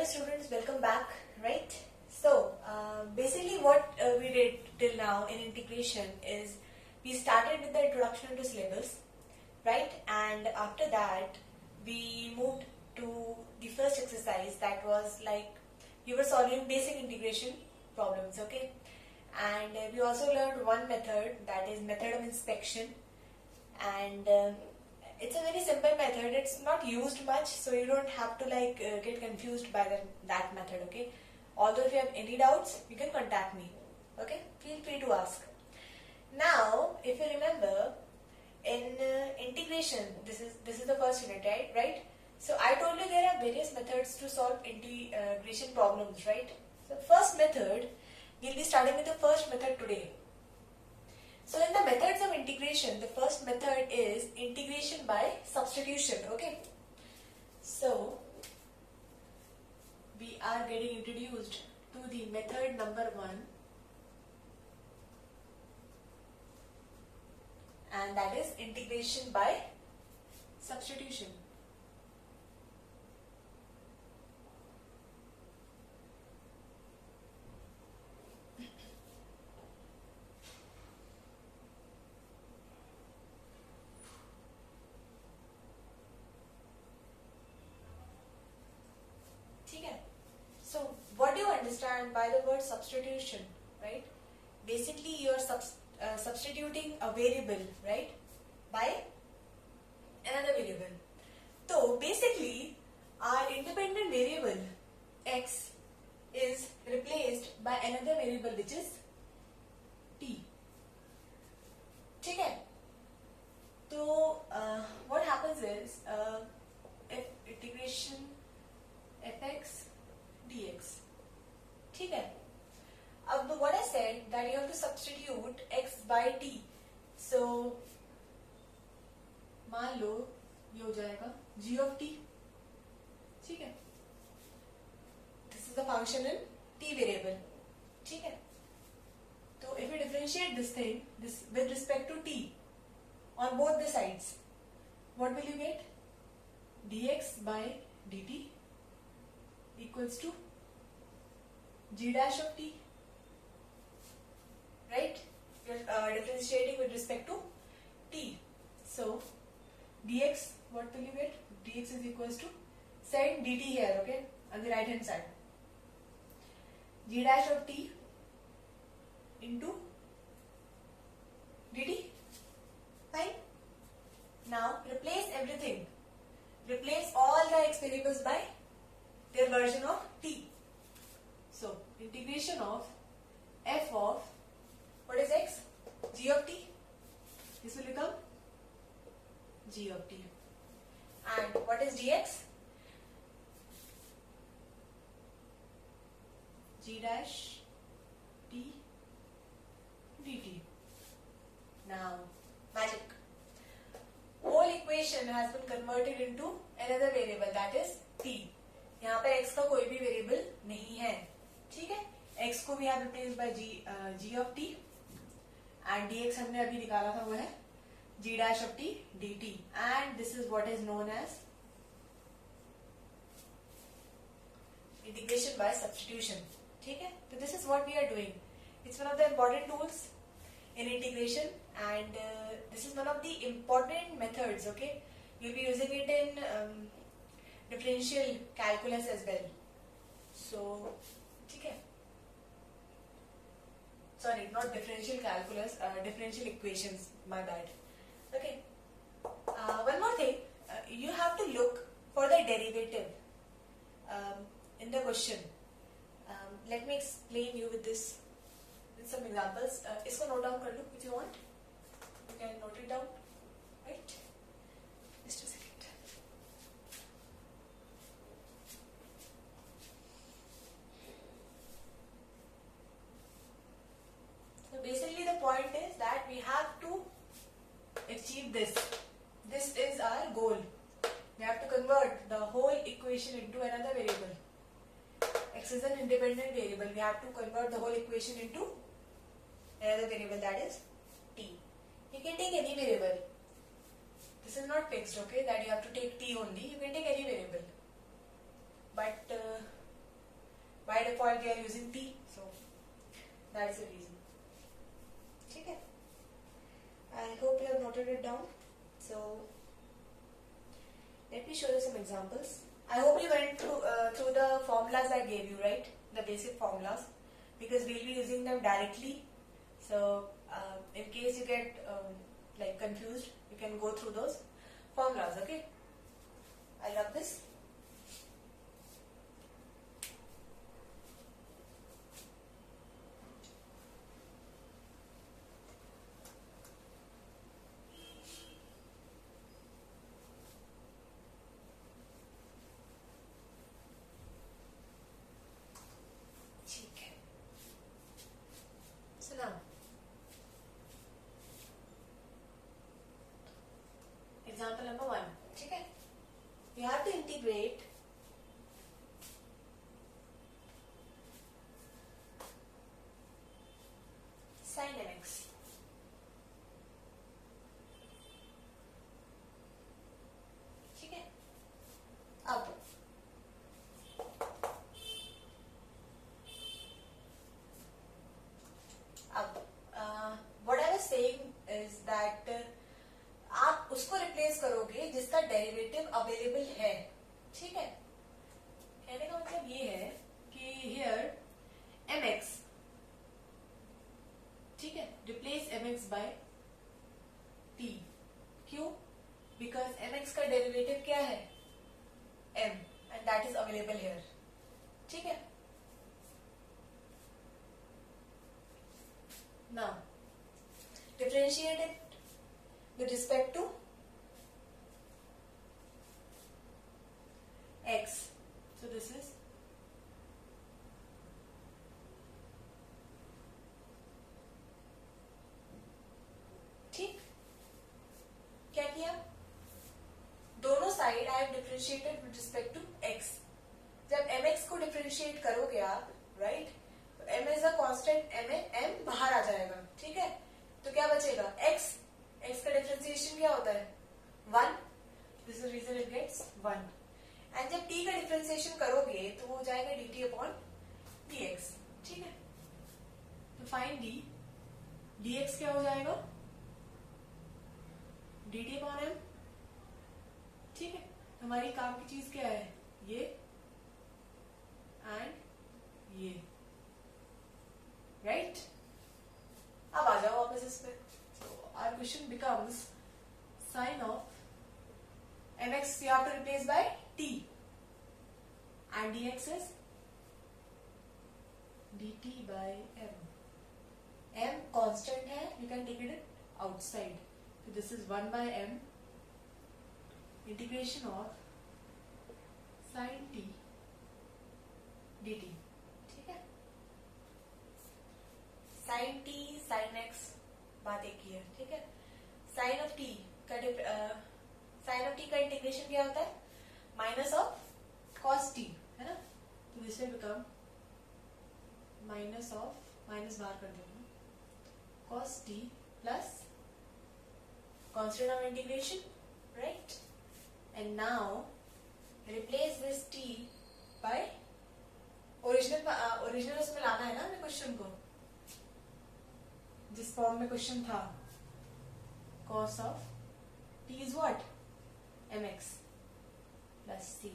students, welcome back, right? So, basically what we did till now in integration is we started with the introduction to syllabus, right? And after that, we moved to the first exercise that was like we were solving basic integration problems, okay? And we also learned one method, that is method of inspection, and it's a very simple method. It's not used much, so you don't have to get confused by that method, okay? Although if you have any doubts, you can contact me, okay? Feel free to ask. Now, if you remember, in integration, this is the first unit, right? So I told you there are various methods to solve integration problems, right? So first method, we'll be starting with the first method today. So in the methods of integration, the first method is integration by substitution, okay? So we are getting introduced to the method number 1, and that is integration by substitution. So what do you understand by the word substitution, right? Basically you are substituting a variable, right, by another variable. So basically our independent variable x is replaced by another variable which is t. Okay? So what happens is if integration fx dx. Okay? What I said that you have to substitute x by t. So मान लो ये हो जाएगा g of t. ठीक है? This is the function in t variable. ठीक है? So if you differentiate this thing with respect to t on both the sides, what will you get? dx by dt equals to g dash of t, right? You're differentiating with respect to t. So dx, what will you get? dx is equals to, set dt here, okay, on the right hand side, g dash of t into dt. Fine. Now replace everything. Replace all the x variables by their version of t. So integration of f of, what is x? G of t. This will become g of t. And what is dx? g dash t dt. Now magic. Whole equation has been converted into another variable, that is t. यहाँ पे x का कोई भी variable नहीं है, ठीक है? x को भी यहाँ replace by g of t, and dx हमने अभी निकाला था वो है g dash of t dt, and this is what is known as integration by substitution. ठीक है? So this is what we are doing. It's one of the important tools in integration, and this is one of the important methods. Okay, you'll be using it in differential calculus as well. So, okay. Sorry, not differential calculus, differential equations, my bad. Okay. One more thing, you have to look for the derivative in the question. Let me explain you with this, with some examples. Isko note down kar lo if you want. You can note it down, right? Just a second. Basically the point is that we have to achieve this. This is our goal. We have to convert the whole equation into another variable. X is an independent variable. We have to convert the whole equation into another variable, that is t. You can take any variable. This is not fixed, okay, that you have to take t only. You can take any variable. But default they are using t, so that's the reason. ठीक है, I hope you have noted it down. So let me show you some examples. I hope you went through the formulas I gave you, right? The basic formulas, because we'll be using them directly. So in case you get like confused, you can go through those formulas. Okay, I love this. Example number 1. ठीक है, you have to integrate sin mx. ठीक है, अब what I was saying is that आप उसको replace करोगे जिसका derivative available है. ठीक है, कहने का मतलब ये है कि हियर mx, ठीक है, रिप्लेस mx बाय t. क्यों? बिकॉज mx का डेरिवेटिव क्या है? m, and that is available here. ठीक है, now differentiate it with respect to x. So this is ठीक. क्या किया? दोनों side I have differentiated with respect to x. जब mx को डिफरेंशिएट करोगे आप, राइट, तो m is a constant, m बाहर आ जाएगा. ठीक है, तो क्या बचेगा? x. x का डिफरेंशिएशन क्या होता है? 1. This is reason it gets 1. And जब t का डिफरेंशिएशन करोगे तो वो हो जाएगा dt अपॉन dx. ठीक है, तो फाइंड d. dx क्या हो जाएगा? dt upon m. ठीक है, हमारी काम की चीज क्या है? ये एंड ये, राइट? अब आ जाओ वापस इस पे. Our question becomes sin of mx you have to replace by t, and dx is dt by m. m constant है, you can take it outside. So this is 1 by m integration of sin t dt. ठीक है, sin t sin x बात एक ही है. ठीक है, sign of T का integration क्या होता है? माइनस ऑफ कॉस टी, है ना? तो this will become minus of, minus बाहर कर देंगे, cos t plus constant of integration, right? And now replace this t by original उसमें लाना है ना हमें क्वेश्चन को, जिस फॉर्म में क्वेश्चन था. cos of t is what? mx plus c,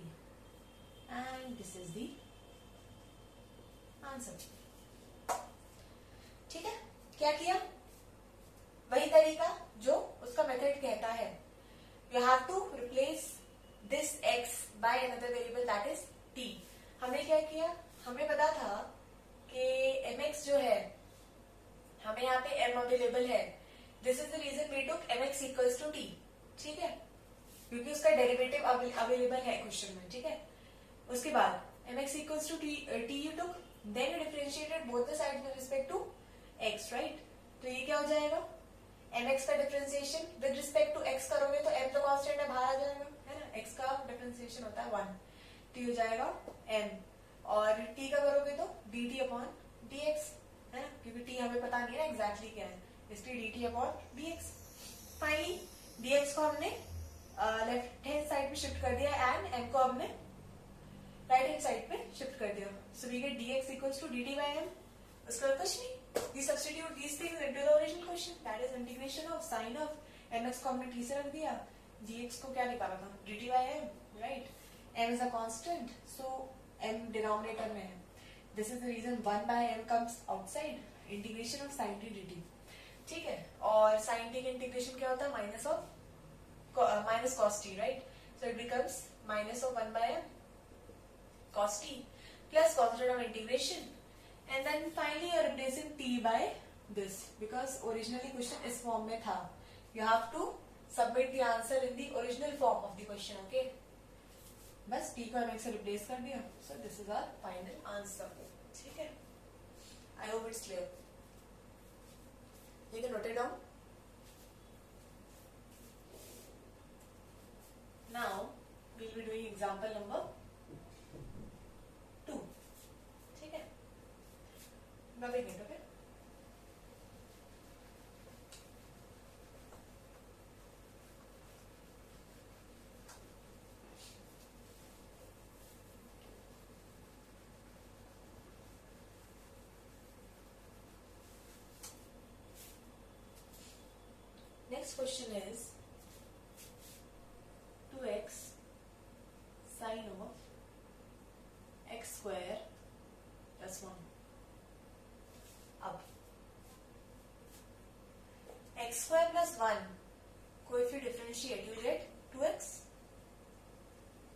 and this is the answer. ठीक है, क्या किया? वही तरीका जो उसका मेथड कहता है. you have to replace this x by another variable that is t. हमने क्या किया? हमें पता था कि mx जो है, हमें यहाँ पे m अवेलेबल है. This is the reason we took mx equals to t. ठीक है, क्योंकि उसका डेरिवेटिव अवेलेबल है क्वेश्चन में. ठीक है, उसके बाद mx equals to t you took, then you differentiated both the sides with respect to x, right? तो ये क्या हो जाएगा? mx का differentiation with respect to x करोगे तो m तो कांस्टेंट है, बाहर आ जाएगा, है ना? x का डिफरेंशिएशन होता है 1, t हो जाएगा m, और t का करोगे तो dt अपॉन dx, है ना? क्योंकि t हमें पता नहीं है एग्जैक्टली क्या है, इसलिए dt upon dx. Finally dx को हमने लेफ्ट हैंड साइड में शिफ्ट कर दिया एंड m को हमने राइट हैंड साइड पे शिफ्ट कर दिया. So we get dx equals to dt by m. उसके बाद कुछ नहीं. We substitute these things into the original question. That is integration of sin of mx को हमने t से रख दिया. dx को क्या निकाला था? dt by m, right? m is a constant, so m denominator में है. This is the reason 1 by m comes outside. Integration of sin t dt. ठीक है. और sin t का इंटीग्रेशन क्या होता है? Minus cos t, right? So it becomes minus of 1 by m cos t plus constant of integration, and then finally you are replacing t by this because originally question इस form में था. You have to submit the answer in the original form of the question. Okay, बस t को mx से replace कर दिया. So this is our final answer. ठीक है. I hope it's clear. You can note it down. Now we'll be doing example number 2. ठीक है. Now wait a minute, okay? Next question is 2x sine of x square plus 1. अब x square plus 1 को if you differentiate you get 2x.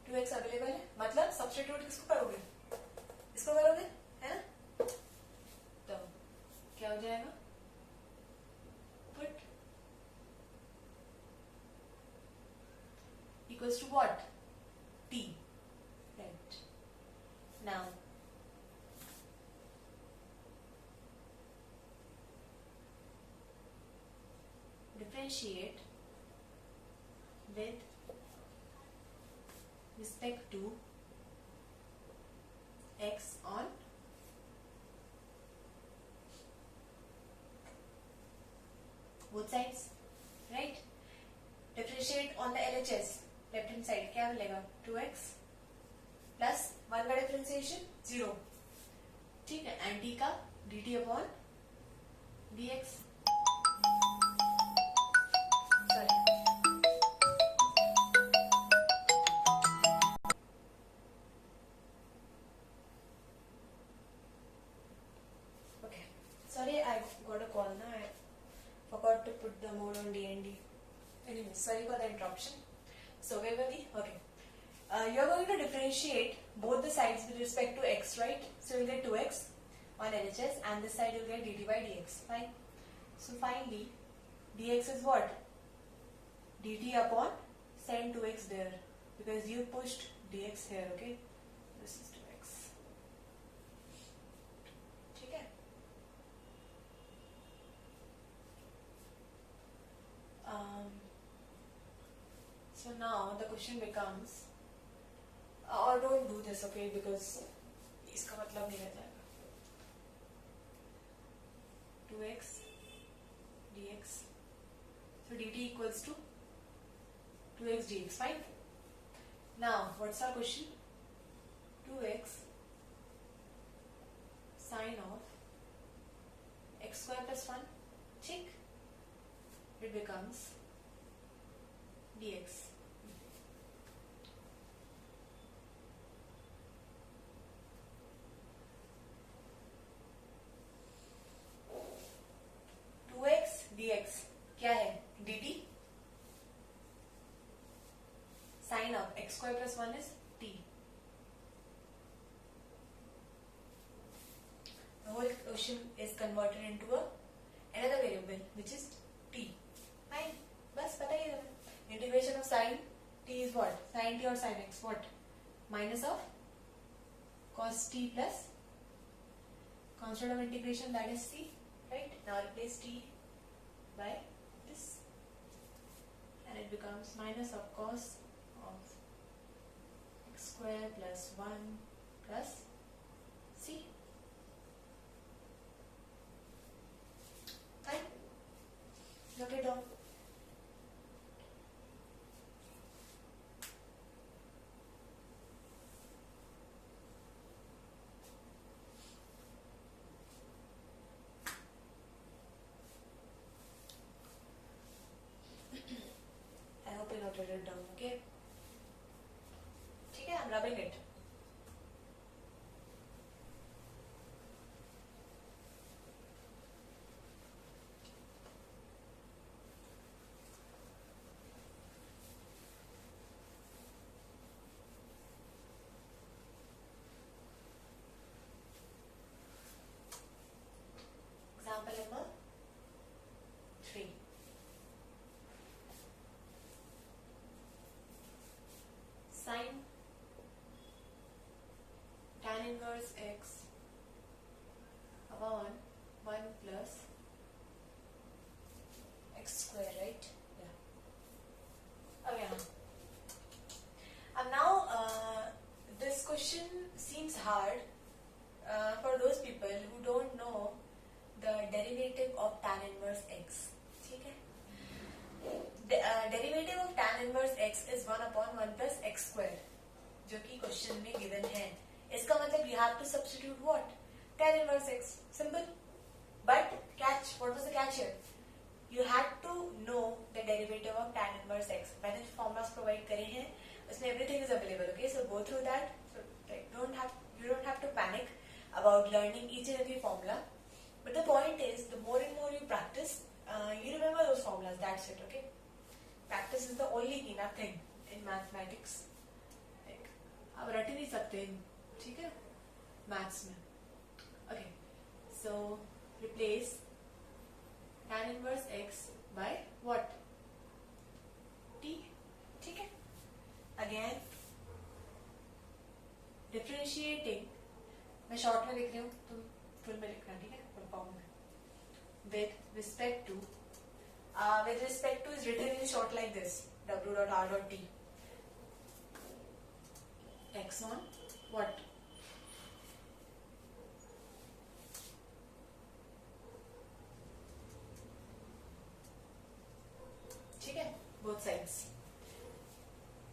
2x available है, मतलब substitute किसको करोगे? इसको करोगे, है ना? तो क्या हो जाएगा? Put equals to what? t. Right. Now differentiate with respect to x on both sides, right? Differentiate on the LHS. Left hand side क्या मिलेगा? 2x प्लस 1 का डिफरेंशिएशन 0. ठीक है. एंड t का dt upon dx. Sorry, okay, sorry I got a call ना. I forgot to put the mode on DND. Anyway, sorry for the interruption. So where were we? Okay. You are going to differentiate both the sides with respect to x, right? So you'll get 2x on LHS and this side you'll get dt by dx. Fine. So finally, dx is what? dt upon sin 2x there because you pushed dx here, okay? This is 2x. ठीक है? So now the question becomes, or don't do this, okay, because इसका मतलब नहीं रह जाएगा. 2x dx. So dt equals to 2x dx. Fine. Now what's our question? 2x sine of x square plus 1. ठीक. It becomes dx. 2x dx क्या है? dt sin of x square plus 1 is t. The whole question is converted into another variable which is t. Fine. बस पता ही है. Integration of sin t is what? Sin t or sin x what? Minus of cos t plus constant of integration, that is c. Right? Now replace t by this and it becomes minus of cos of x square plus 1 plus c. Fine. Note it down. noted it down. Okay. ठीक है, I'm rubbing it. Example number 3. Sin tan inverse x upon 1 plus x square, right? Yeah. Okay. Now this question seems hard for those people who don't know the derivative of tan inverse x. ठीक है? Derivative of tan inverse x is 1 upon 1 plus x square, जो कि question में given है. इसका मतलब you have to substitute what? Tan inverse x. Simple. But catch, what was the catch here? You had to know the derivative of tan inverse x. मैंने जो formulas provide करे हैं, उसमें everything is available. Okay, so go through that. So like, you don't have to panic about learning each and every formula. But the point is, the more and more you practice, you remember those formulas. That's it. Okay. Practice is the only key, nothing in mathematics. Like, आप रट ही नहीं सकते, ठीक है, maths में. Okay, so replace tan inverse x by what? T. ठीक है. Again, differentiating. मैं short में लिख रही हूँ, तुम full में लिखना, ठीक है, full form में. With respect to is written in short like this: w dot r dot t. X on what? ठीक है, both sides.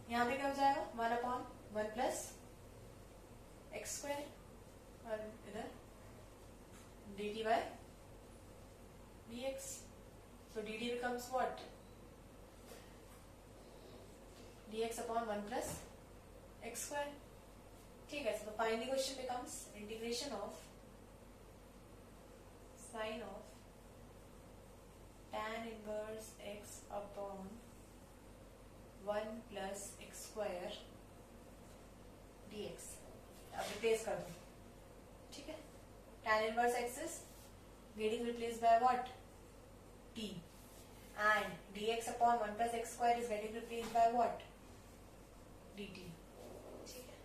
यहाँ पे क्या हो जाएगा? 1 upon 1 plus x square, और इधर dt by dx. So dt becomes what? dx upon 1 plus x square. ठीक है, so the final question becomes integration of sine of tan inverse x upon 1 plus x square dx. अब replace कर दो, ठीक है. Tan inverse x is getting replaced by what? T. And dx upon 1 plus x square is getting replaced by what? dt. ठीक है.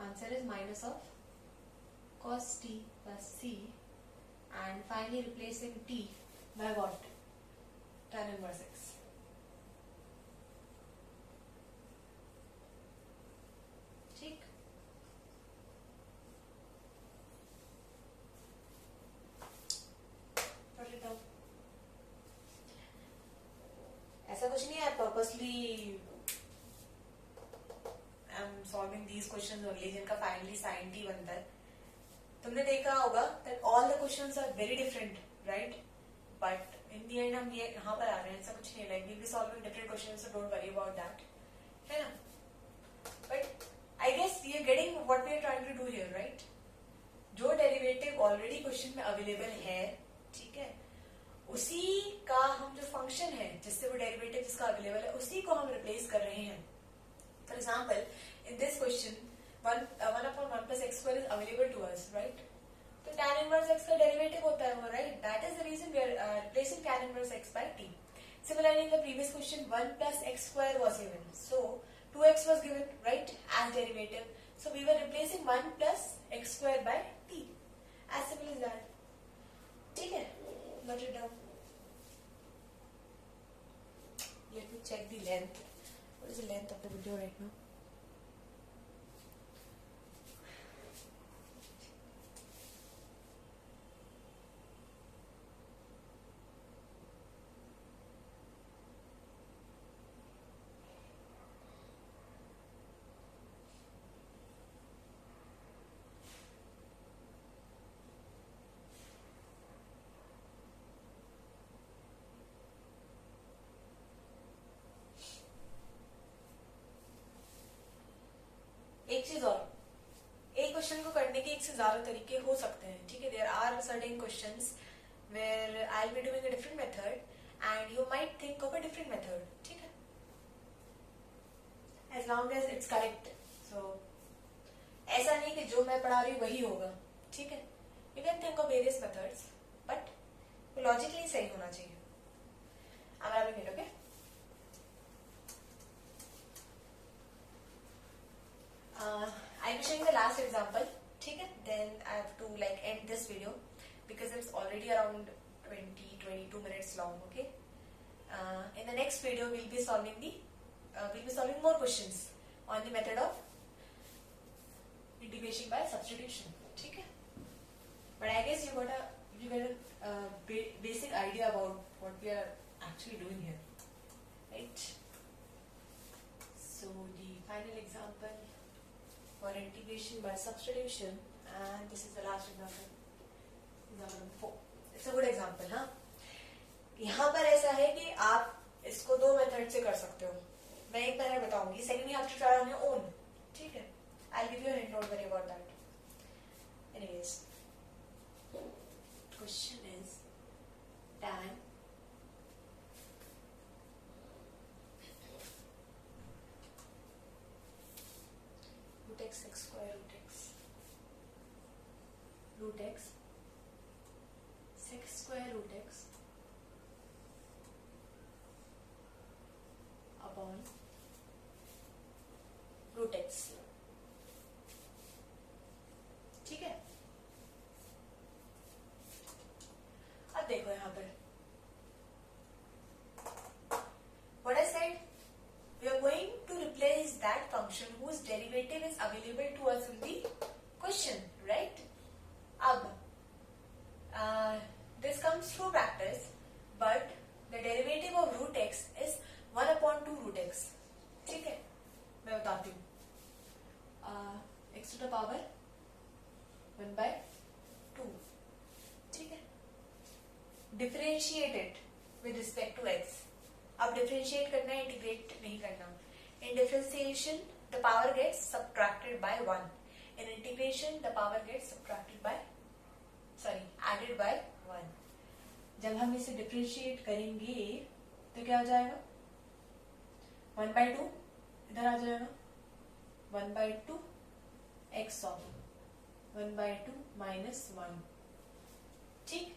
Answer is minus of cos t plus c, and finally replacing t by what? Tan inverse x. ठीक. ऐसा कुछ नहीं है, purposely I'm solving these questions only जिनका finally sin t बनता है. तुमने देखा होगा that all the questions are very different, right? But in the end हम ये यहाँ पर आ रहे हैं, ऐसा कुछ नहीं है. Like we'll be solving different questions, so don't worry about that, है ना? But I guess we are getting what we are trying to do here, right? जो derivative already question में available है, ठीक है, उसी का हम जो फंक्शन है जिससे वो डेरिवेटिव जिसका अवेलेबल है उसी को हम रिप्लेस कर रहे हैं. For example in this question 1 upon 1 plus x square is available to us, right? तो tan inverse x का डेरिवेटिव होता है वो, right? That is the reason we are replacing tan inverse x by t. Similarly, in the previous question 1 plus x square was given, so 2x was given, right, as derivative. So we were replacing 1 plus x square by t. As simple as that. ठीक है, note it down. Let me check the length. What is the length of the video right now? एक चीज और, एक question को करने के एक से ज्यादा तरीके हो सकते हैं, ठीक है. There are certain questions where I will be doing a different method and you might think of a different method, ठीक है, as long as it's correct. So ऐसा नहीं कि जो मैं पढ़ा रही हूँ वही होगा, ठीक है. You can think of various methods but logically सही होना चाहिए. I'm having it, okay? I'll be showing the last example, ठीक है. Then I have to like end this video because it's already around 22 minutes long, okay? In the next video we'll be solving more questions on the method of integration by substitution, ठीक है. But I guess you got a basic idea about what we are actually doing here, right? So the final example for integration by substitution, and this is the last example, example number 4. It's a good example, हाँ. यहाँ पर ऐसा है कि आप इसको दो method से कर सकते हो. मैं एक मेथड बताऊंगी, second you have to try on your own, ठीक है. I'll give you a hint, don't worry about that. Anyways, question is tan x square root x sec square root x upon root x, ठीक है. अब देखो यहाँ पर what I said, we are going to replace that function whose derivative is available to us in the question, right? Ab this comes through practice, but the derivative of root x is 1 upon 2 root x, ठीक है. मैं बताती हूँ. x to the power 1 by 2, ठीक है. Differentiate it with respect to x. अब differentiate करना है, इंटीग्रेट नहीं करना. In differentiation the power gets subtracted by 1. In integration the power gets added by 1. जब हम इसे डिफरेंशिएट करेंगे तो क्या हो जाएगा? 1 by 2 इधर आ जाएगा. 1 by 2 x of 1 by 2 minus 1, ठीक.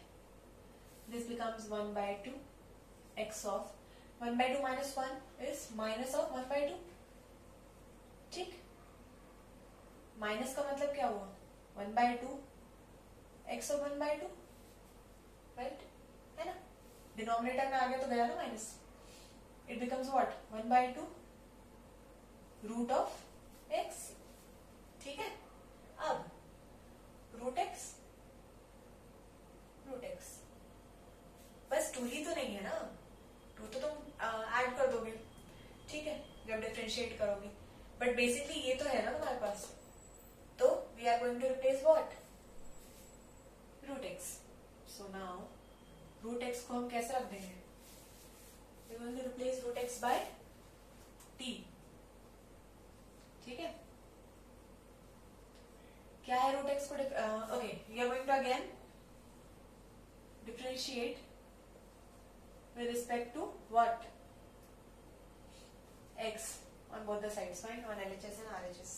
This becomes 1 by 2 x of 1 by 2 minus 1 is minus of 1 by 2, ठीक. माइनस का मतलब क्या हुआ? 1 by 2 x of 1 by 2, right, है ना. डिनोमिनेटर में आ गया तो गया ना minus. It becomes what? 1 by 2 root of x, ठीक है. अब रूट x बस 2 ही तो नहीं है ना. 2 तो तुम ऐड कर दोगे, ठीक है, जब डिफरेंशिएट करोगे. बट बेसिकली ये तो है ना तुम्हारे पास. तो we are going to replace what? Root x. So now root x को हम कैसे रख देंगे? We are going to replace root x by t, ठीक है. क्या है रूट एक्स को? Okay, we are going to again differentiate with respect to what? x on both the sides, fine, on LHS and RHS.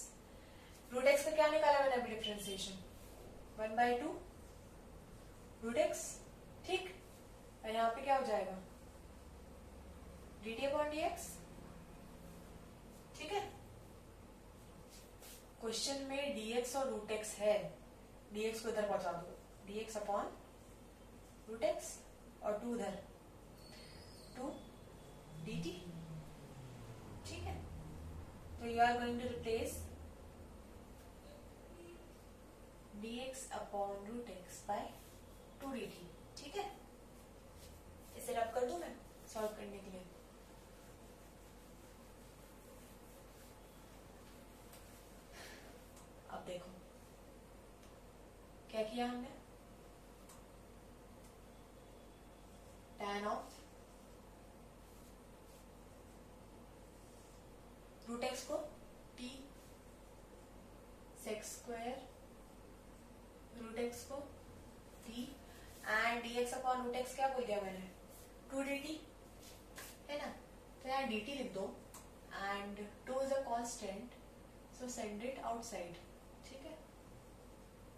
root x का क्या निकाला मैंने अभी? डिफरेंशिएशन 1 by 2 रूट x, ठीक. और यहाँ पे क्या हो जाएगा? dt upon dx, ठीक है. क्वेश्चन में dx और रूट x है. dx को इधर पहुंचा दो. dx upon रूट x और 2 उधर 2 dt, ठीक है. तो you are going to replace dx upon root x by 2 dt, ठीक है. इसे रब कर दूं मैं सॉल्व करने के लिए. अब देखो क्या किया हमने. tan ऑफ रूट एक्स को t x upon root x क्या बोल दिया मैंने, 2dt है ना, तो यहाँ dt लिख दो and 2 is a constant, so send it outside, ठीक है,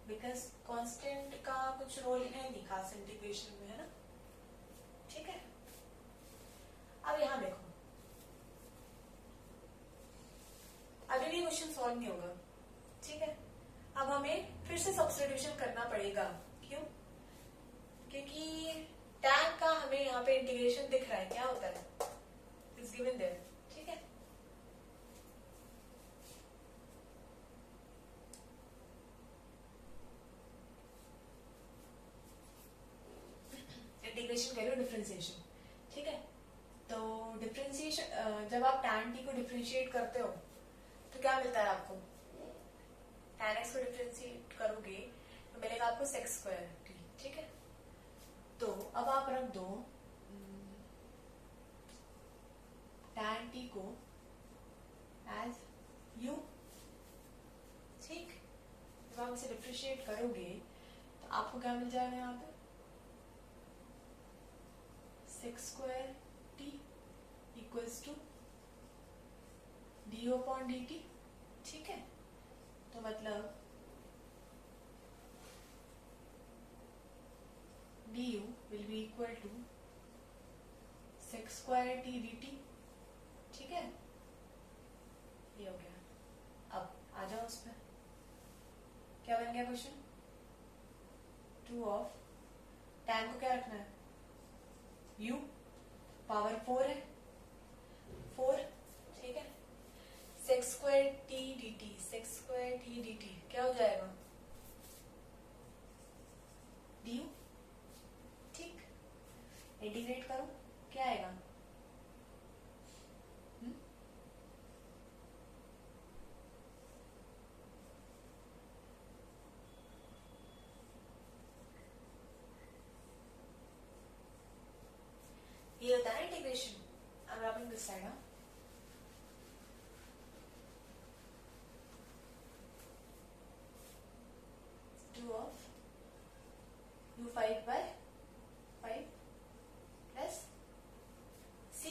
बिकॉज कांस्टेंट का कुछ रोल है नहीं खास इंटीग्रेशन में, है ना, ठीक है। अब यहाँ देखो, अभी भी क्वेश्चन सॉल्व नहीं होगा, ठीक है। अब हमें फिर से सब्स्टिट्यूशन करना पड़ेगा, क्यों, क्योंकि tan का हमें यहाँ पे इंटीग्रेशन दिख रहा है, क्या होता है, इट्स गिवन देयर, ठीक है। इंटीग्रेशन कह लो डिफरेंशिएशन, ठीक है। तो डिफरेंशिएशन जब आप tan t को डिफरेंशिएट करते हो तो क्या मिलता है आपको, tan x को डिफरेंशिएट करोगे तो मिलेगा आपको sec स्क्वायर t, ठीक है। तो अब आप रख दो tan t को एज u, ठीक। जब आप इसे डिफरेंशिएट करोगे तो आपको क्या मिल जाएगा यहाँ पे, sec square t equals to du upon dt, ठीक है। तो मतलब du will be equal to sec square t dt, ठीक है, ये हो गया। अब आ जाओ उस पर, क्या बन गया क्वेश्चन, 2 ऑफ tan को क्या रखना है, u पावर 4 है, 4, ठीक है, sec square t dt, sec square t dt क्या हो जाएगा, du, ठीक, इंटीग्रेट करो क्या आएगा, ये होता है इंटीग्रेशन। अब आप this side, 2 of u5 by 5 plus c,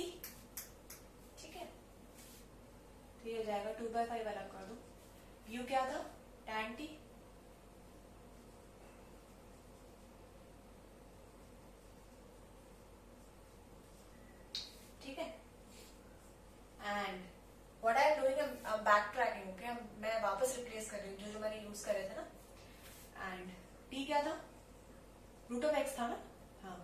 ठीक है। तो ये हो जाएगा 2/5 अलग कर दो, u क्या था, tan t, ठीक है। And what I am doing, back tracking, okay, मैं वापस रिप्लेस कर रही हूँ जो मैंने यूज करे थे ना। एंड t क्या था, रूट ऑफ x था ना, हाँ,